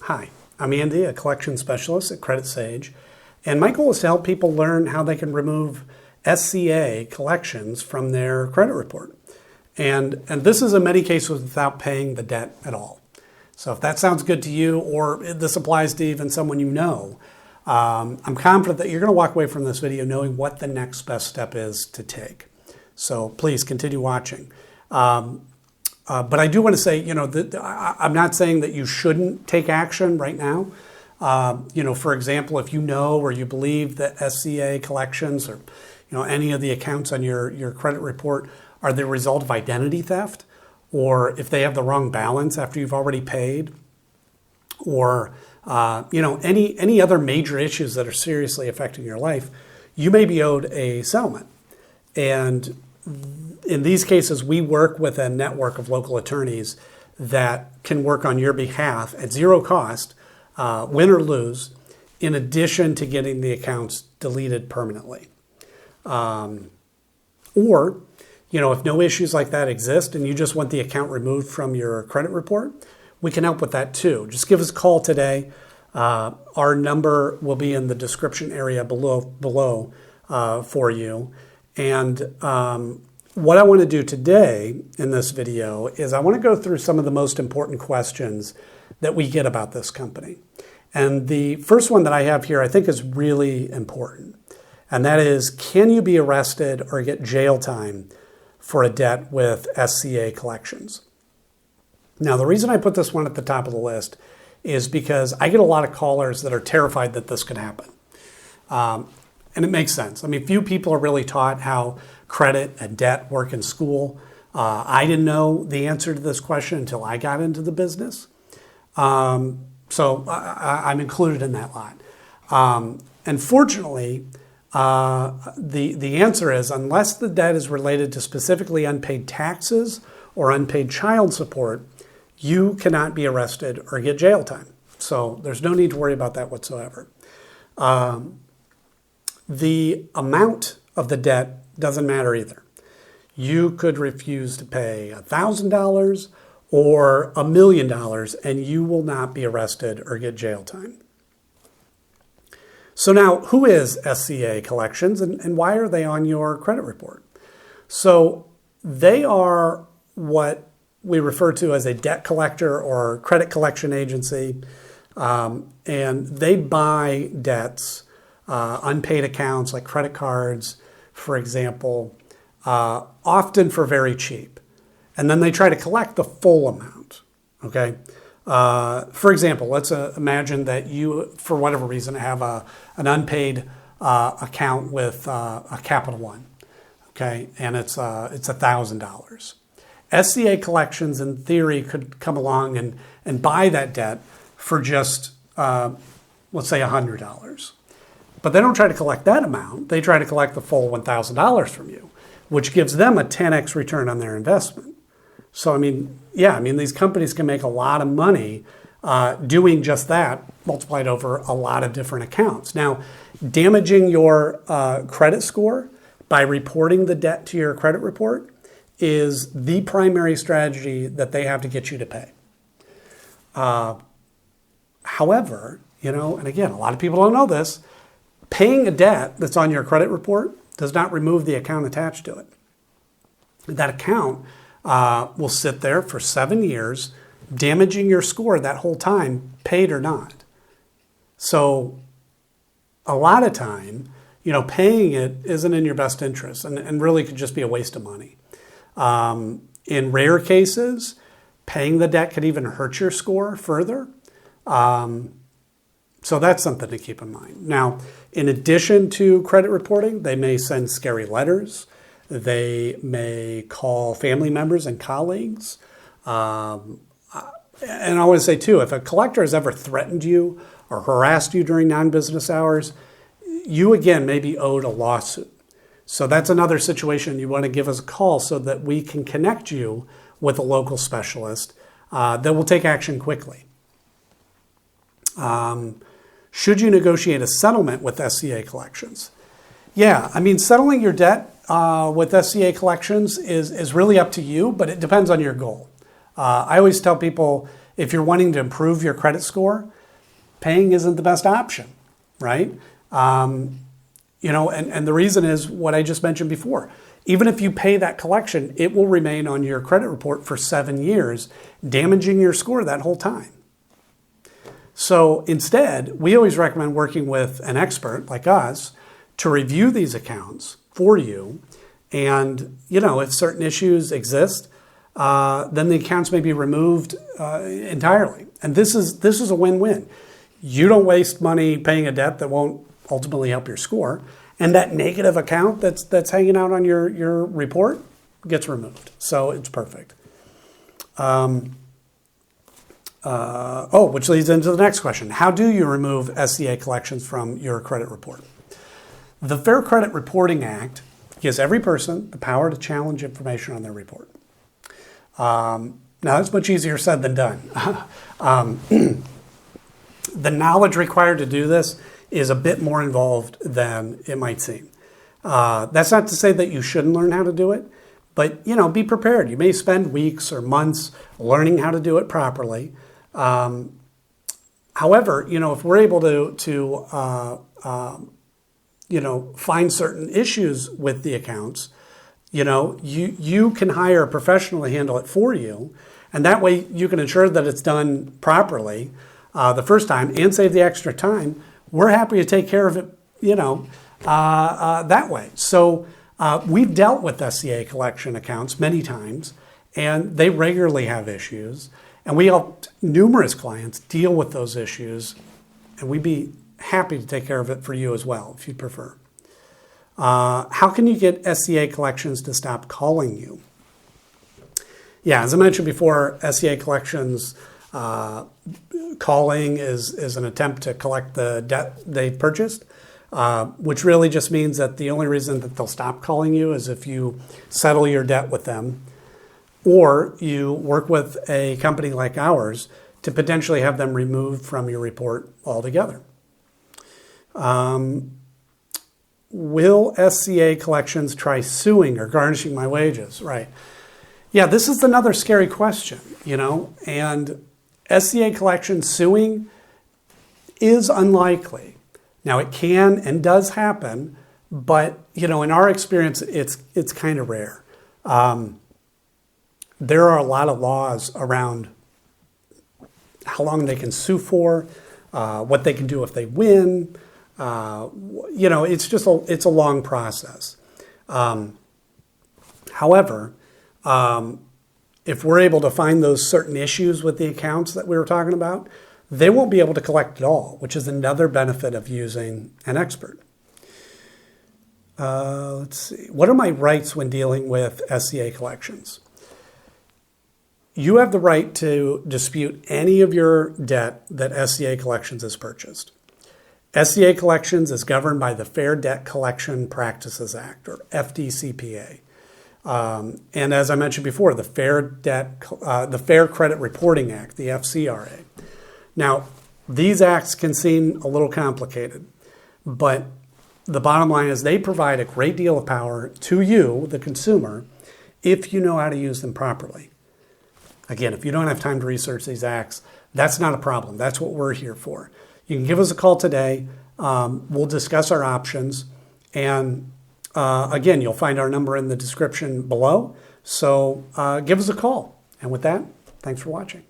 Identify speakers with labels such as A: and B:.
A: Hi, I'm Andy, a collection specialist at Credit Sage, and my goal is to help people learn how they can remove SCA collections from their credit report. And this is in many cases without paying the debt at all. So if that sounds good to you, or this applies to even someone you know, I'm confident that you're going to walk away from this video knowing what the next best step is to take. So please continue watching. But I do want to say, I'm not saying that you shouldn't take action right now. For example, if you know or you believe that SCA Collections or any of the accounts on your credit report are the result of identity theft, or if they have the wrong balance after you've already paid, or any other major issues that are seriously affecting your life, you may be owed a settlement. And in these cases, we work with a network of local attorneys that can work on your behalf at zero cost, win or lose, in addition to getting the accounts deleted permanently. Or, if no issues like that exist and you just want the account removed from your credit report, we can help with that too. Just give us a call today. Our number will be in the description area below for you. And what I want to do today in this video is I want to go through some of the most important questions that we get about this company. And the first one that I have here I think is really important. And that is, can you be arrested or get jail time for a debt with SCA Collections? Now, the reason I put this one at the top of the list is because I get a lot of callers that are terrified that this could happen. And it makes sense. I mean, few people are really taught how credit and debt work in school. I didn't know the answer to this question until I got into the business. So I'm included in that lot. And fortunately, the answer is, unless the debt is related to specifically unpaid taxes or unpaid child support, you cannot be arrested or get jail time. So there's no need to worry about that whatsoever. The amount of the debt doesn't matter either. You could refuse to pay $1,000 or $1 million and you will not be arrested or get jail time. So now, who is SCA Collections and why are they on your credit report? So they are what we refer to as a debt collector or credit collection agency, and they buy debts, unpaid accounts like credit cards, for example, often for very cheap. And then they try to collect the full amount, okay? For example, let's imagine that you, for whatever reason, have an unpaid account with a Capital One, okay? And it's $1,000. SCA Collections, in theory, could come along and buy that debt for just, let's say, $100. But they don't try to collect that amount. They try to collect the full $1,000 from you, which gives them a 10x return on their investment. So, these companies can make a lot of money doing just that, multiplied over a lot of different accounts. Now, damaging your credit score by reporting the debt to your credit report is the primary strategy that they have to get you to pay. However, and again, a lot of people don't know this, paying a debt that's on your credit report does not remove the account attached to it. That account will sit there for 7 years, damaging your score that whole time, paid or not. So a lot of time, paying it isn't in your best interest and really could just be a waste of money. In rare cases, paying the debt could even hurt your score further. So that's something to keep in mind. Now, in addition to credit reporting, they may send scary letters. They may call family members and colleagues. And I want to say too, if a collector has ever threatened you or harassed you during non-business hours, you again may be owed a lawsuit. So that's another situation you want to give us a call so that we can connect you with a local specialist that will take action quickly. Should you negotiate a settlement with SCA Collections? Yeah, settling your debt with SCA Collections is really up to you, but it depends on your goal. I always tell people, if you're wanting to improve your credit score, paying isn't the best option, right? You know, and the reason is what I just mentioned before. Even if you pay that collection, it will remain on your credit report for 7 years, damaging your score that whole time. So instead, we always recommend working with an expert like us to review these accounts for you. And, you know, if certain issues exist, then the accounts may be removed entirely. And this is a win-win. You don't waste money paying a debt that won't ultimately help your score. And that negative account that's hanging out on your report gets removed. So it's perfect. Which leads into the next question. How do you remove SCA Collections from your credit report? The Fair Credit Reporting Act gives every person the power to challenge information on their report. Now, that's much easier said than done. The knowledge required to do this is a bit more involved than it might seem. That's not to say that you shouldn't learn how to do it, but, you know, be prepared. You may spend weeks or months learning how to do it properly. However, you know, if we're able to you know, find certain issues with the accounts, you know, you can hire a professional to handle it for you, and that way you can ensure that it's done properly the first time and save the extra time. We're happy to take care of it, you know, that way. So we've dealt with SCA collection accounts many times, and they regularly have issues. And we helped numerous clients deal with those issues, and we'd be happy to take care of it for you as well, if you prefer. How can you get SCA Collections to stop calling you? Yeah, as I mentioned before, SCA Collections calling is an attempt to collect the debt they've purchased, which really just means that the only reason that they'll stop calling you is if you settle your debt with them, or you work with a company like ours to potentially have them removed from your report altogether. Will SCA Collections try suing or garnishing my wages? Right. Yeah, this is another scary question, you know, and SCA Collections suing is unlikely. Now, it can and does happen, but, you know, in our experience, it's kind of rare. There are a lot of laws around how long they can sue for, what they can do if they win. You know, it's a long process. However, if we're able to find those certain issues with the accounts that we were talking about, they won't be able to collect at all, which is another benefit of using an expert. Let's see. What are my rights when dealing with SCA Collections? You have the right to dispute any of your debt that SCA Collections has purchased. SCA Collections is governed by the Fair Debt Collection Practices Act, or FDCPA. And as I mentioned before, the Fair Credit Reporting Act, the FCRA. Now, these acts can seem a little complicated, but the bottom line is they provide a great deal of power to you, the consumer, if you know how to use them properly. Again, if you don't have time to research these acts, that's not a problem. That's what we're here for. You can give us a call today. We'll discuss our options. And again, you'll find our number in the description below. So give us a call. And with that, thanks for watching.